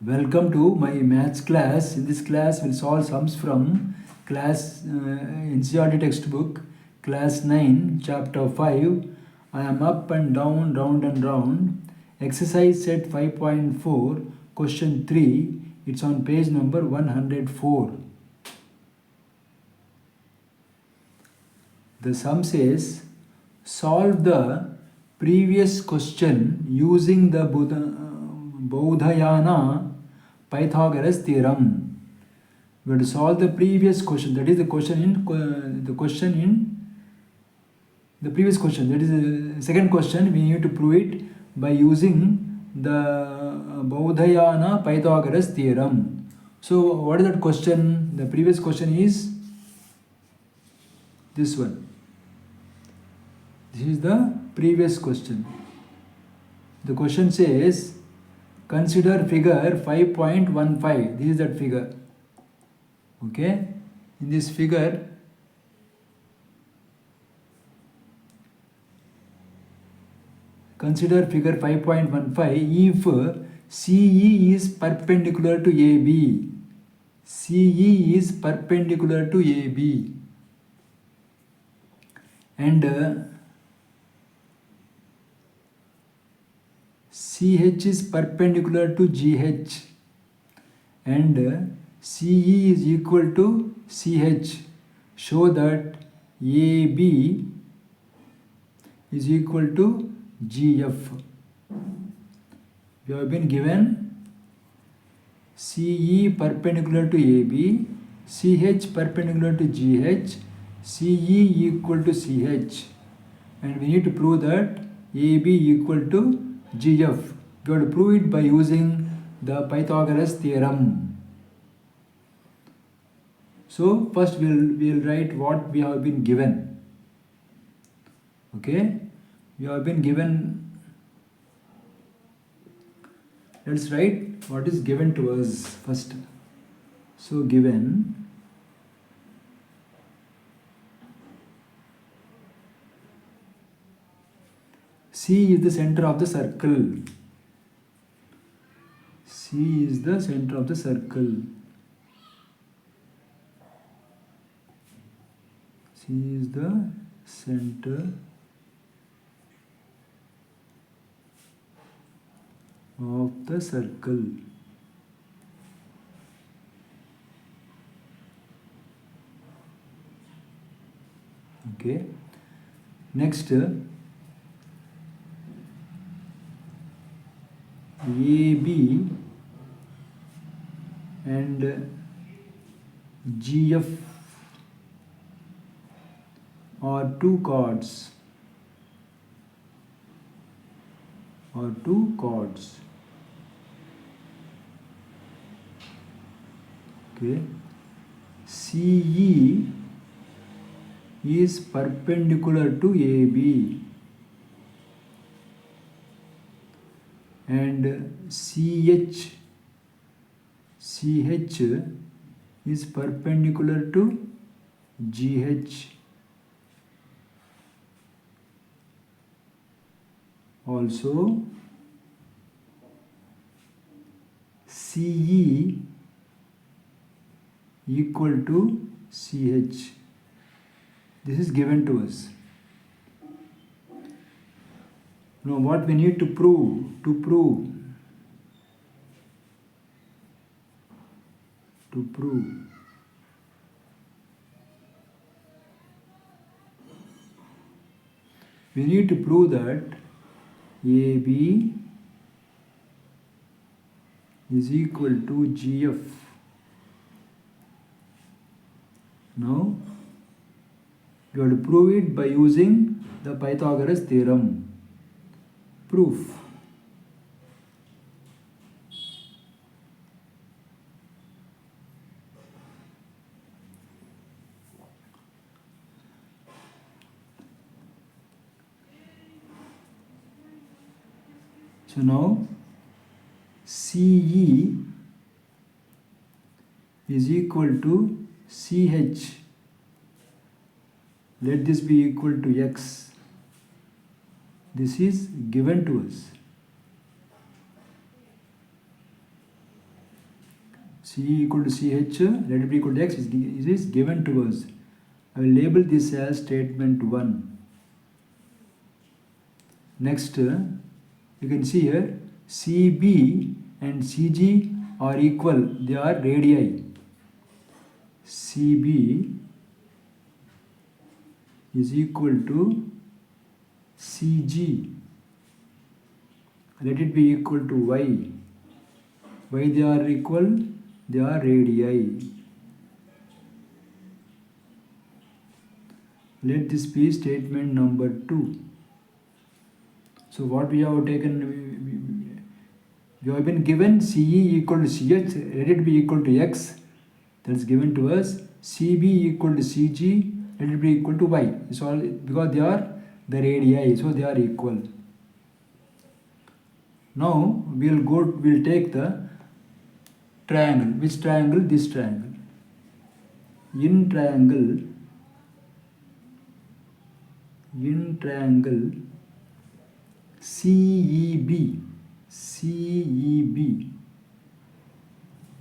Welcome to my maths class. In this class, we'll solve sums from class NCERT textbook, class 9, chapter 5. I am up and down, round and round. Exercise set 5.4, question 3. It's on page number 104. The sum says, solve the previous question using the Baudhayana Pythagoras theorem. We have to solve the previous question. That is the question in the previous question. That is the second question. We need to prove it by using the Baudhayana Pythagoras theorem. So, what is that question? The previous question is this one. This is the previous question. The question says, consider figure 5.15. This is that figure. Okay. In this figure, consider figure 5.15 if CE is perpendicular to AB. CE is perpendicular to AB. And CH is perpendicular to GH, and CE is equal to CH. Show that AB is equal to GF. We have been given CE perpendicular to AB, CH perpendicular to GH, CE equal to CH, and we need to prove that AB equal to GF. We have to prove it by using the Pythagoras theorem. So first we'll write what we have been given. Okay, we have been given. Let's write what is given to us first. So given C is the center of the circle. C is the center of the circle. C is the center of the circle. Okay. Next, AB and GF are two chords. Okay. CE is perpendicular to AB, and CH is perpendicular to GH. Also, CE equal to CH. This is given to us. Now what we need to prove? We need to prove that AB is equal to GF. Now you have to prove it by using the Pythagoras theorem. Proof. So now CE is equal to CH. Let this be equal to X. This is given to us. C equal to CH, let it be equal to X is given to us. I will label this as statement 1. Next, you can see here CB and CG are equal, they are radii. CB is equal to CG. Let it be equal to Y. Why they are equal? They are radii. Let this be statement number 2. So what we have taken, we have been given CE equal to CH, let it be equal to X. That is given to us. CB equal to CG, let it be equal to Y. It's all because they are the radii, so they are equal. Now we'll take the triangle. Which triangle? This triangle. In triangle CEB,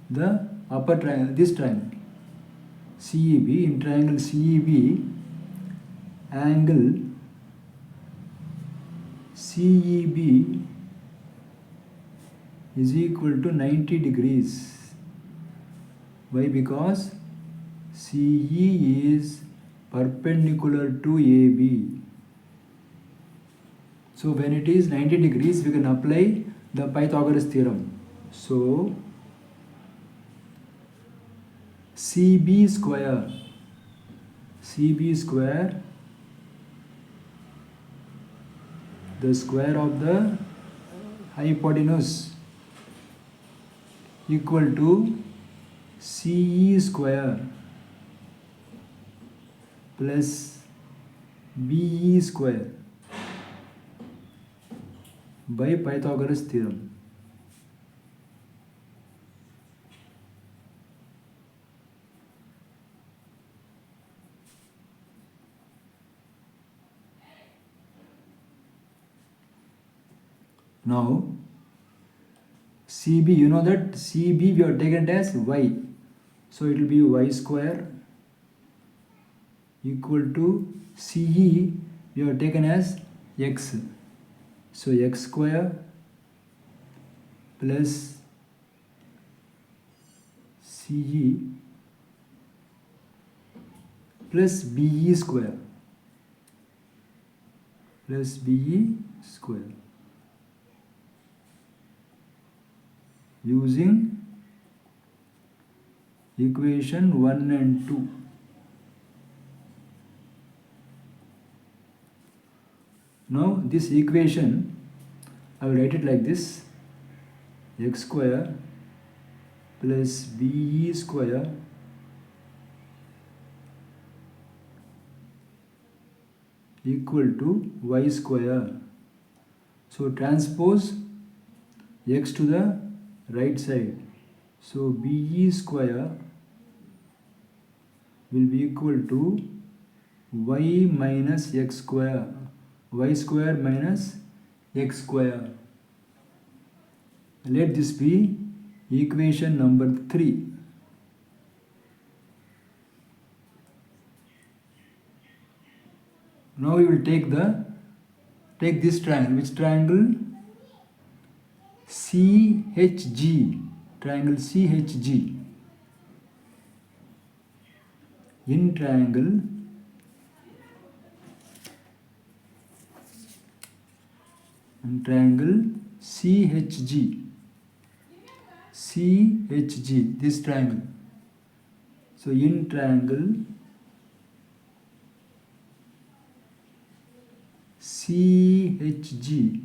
the upper triangle, this triangle, CEB, in triangle CEB, angle CEB is equal to 90 degrees. Why? Because CE is perpendicular to AB. So when it is 90 degrees, we can apply the Pythagoras theorem. So CB square, the square of the hypotenuse, equal to CE square plus BE square by Pythagoras theorem. Now CB, you know that CB we have taken it as Y. So it will be Y square equal to CE we have taken as X. So X square plus CE plus BE square using equation 1 and 2. Now this equation, I will write it like this: X square plus BE square equal to Y square. So transpose X to the right side. So BE square will be equal to Y minus X square. Y square minus X square. Let this be equation number 3. Now we will take this triangle. Which triangle? CHG. Triangle CHG. In triangle CHG, this triangle. So in triangle CHG,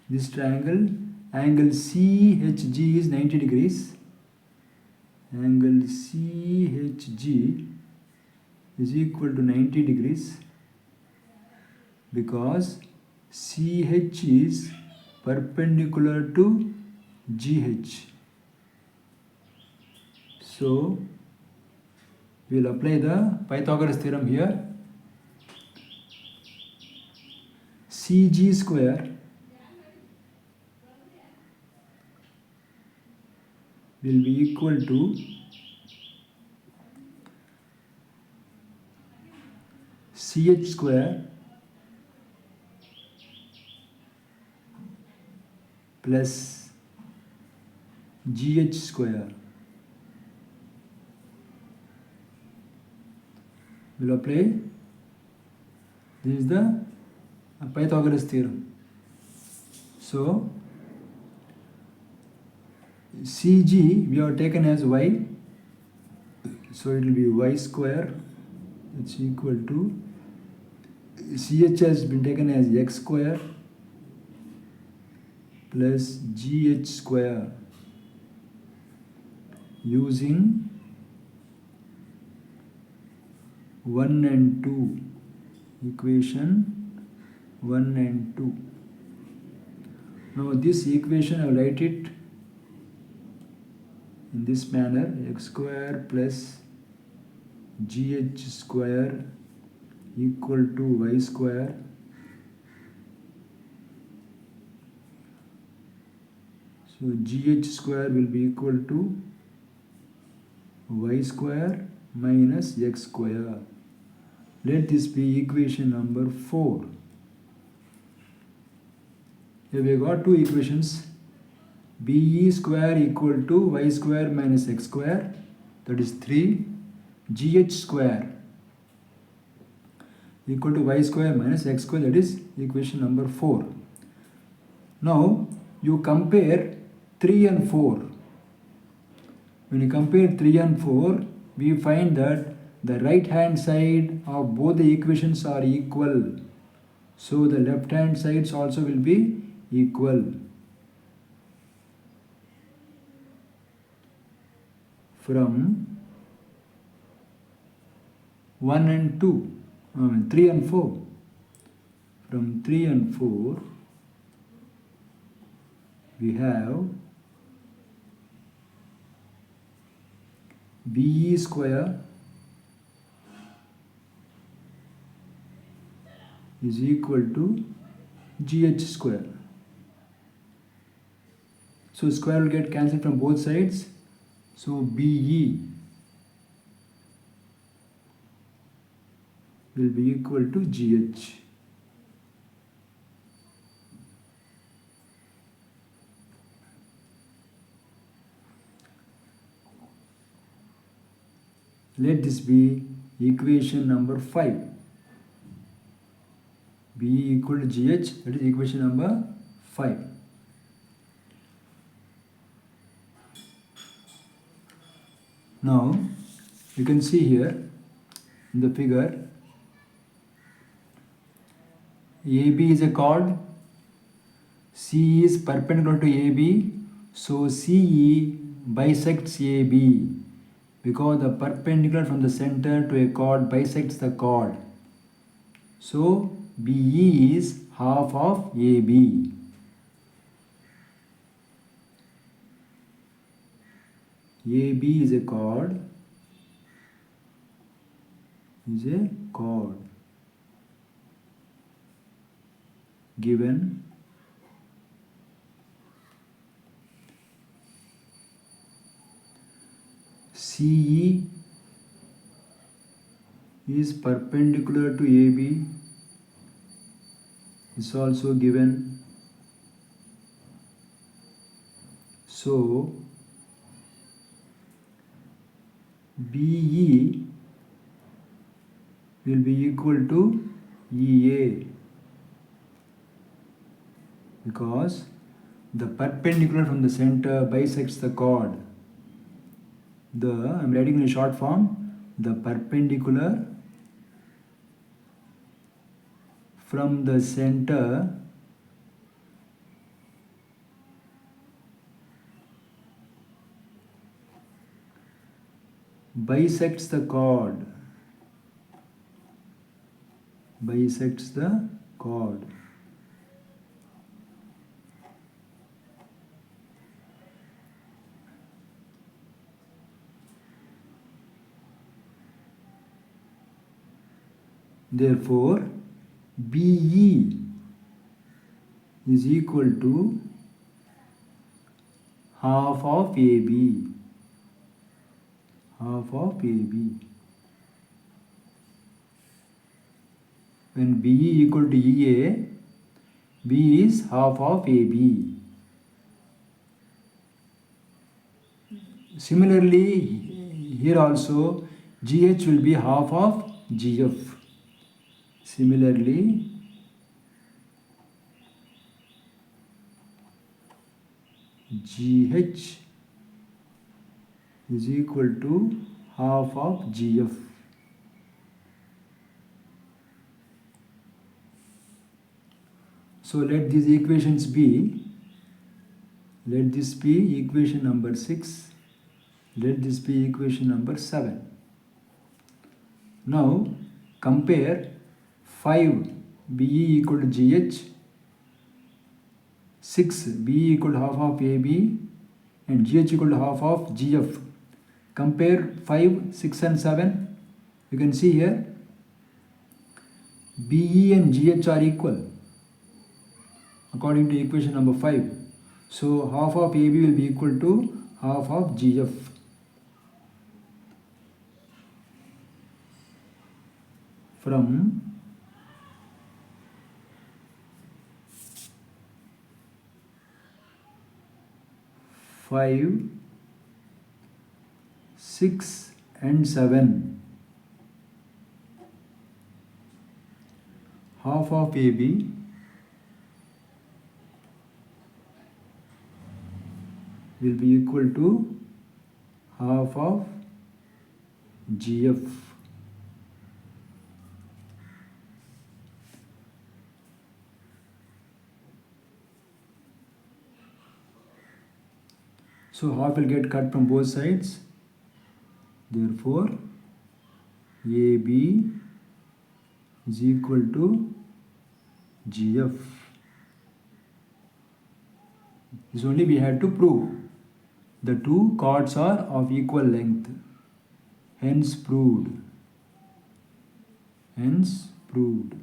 this triangle, angle CHG is 90 degrees. Angle CHG is equal to 90 degrees because CH is perpendicular to GH. So we will apply the Pythagoras theorem here. CG square will be equal to CH square plus GH square. Will apply. This is the Pythagoras theorem. So CG we have taken as y, so it will be y square. It's equal to CH has been taken as x square plus GH square using 1 and 2, equation 1 and 2. Now this equation I will write it in this manner: x square plus GH square equal to y square so GH square will be equal to y square minus x square. Let this be equation number 4. Here we got two equations: BE square equal to y square minus x square, that is 3, GH square equal to y square minus x square, that is equation number 4. Now you compare 3 and 4. When you compare 3 and 4, we find that the right hand side of both the equations are equal. So the left hand sides also will be equal. From 1 and 2, 3 and 4. From 3 and 4, we have BE square is equal to GH square. So square will get cancelled from both sides. So BE will be equal to GH. Let this be equation number 5. B equal to GH, that is equation number 5. Now you can see here in the figure, AB is a chord, C is perpendicular to AB, so CE bisects AB, because the perpendicular from the center to a chord bisects the chord. So BE is half of AB. AB is a chord, given CE is perpendicular to AB, is also given. So BE will be equal to EA, because the perpendicular from the center bisects the chord. I'm writing in a short form, the perpendicular from the center bisects the chord. Therefore, BE is equal to half of AB. Half of AB. When BE equal to EA, B is half of AB. Similarly, here also GH will be half of GF. Similarly, GH is equal to half of GF. So let these equations be, let this be equation number 6, let this be equation number 7. Now compare 5 BE equal to GH, 6 BE equal to half of AB and GH equal to half of GF. Compare 5, 6 and 7. You can see here BE and GH are equal according to equation number 5. So half of AB will be equal to half of GF. From 5, 6 and 7, half of AB will be equal to half of GF. So half will get cut from both sides. Therefore, AB is equal to GF. This only we had to prove. The two chords are of equal length. Hence proved. Hence proved.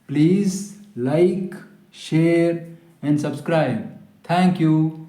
Please like, share and subscribe. Thank you.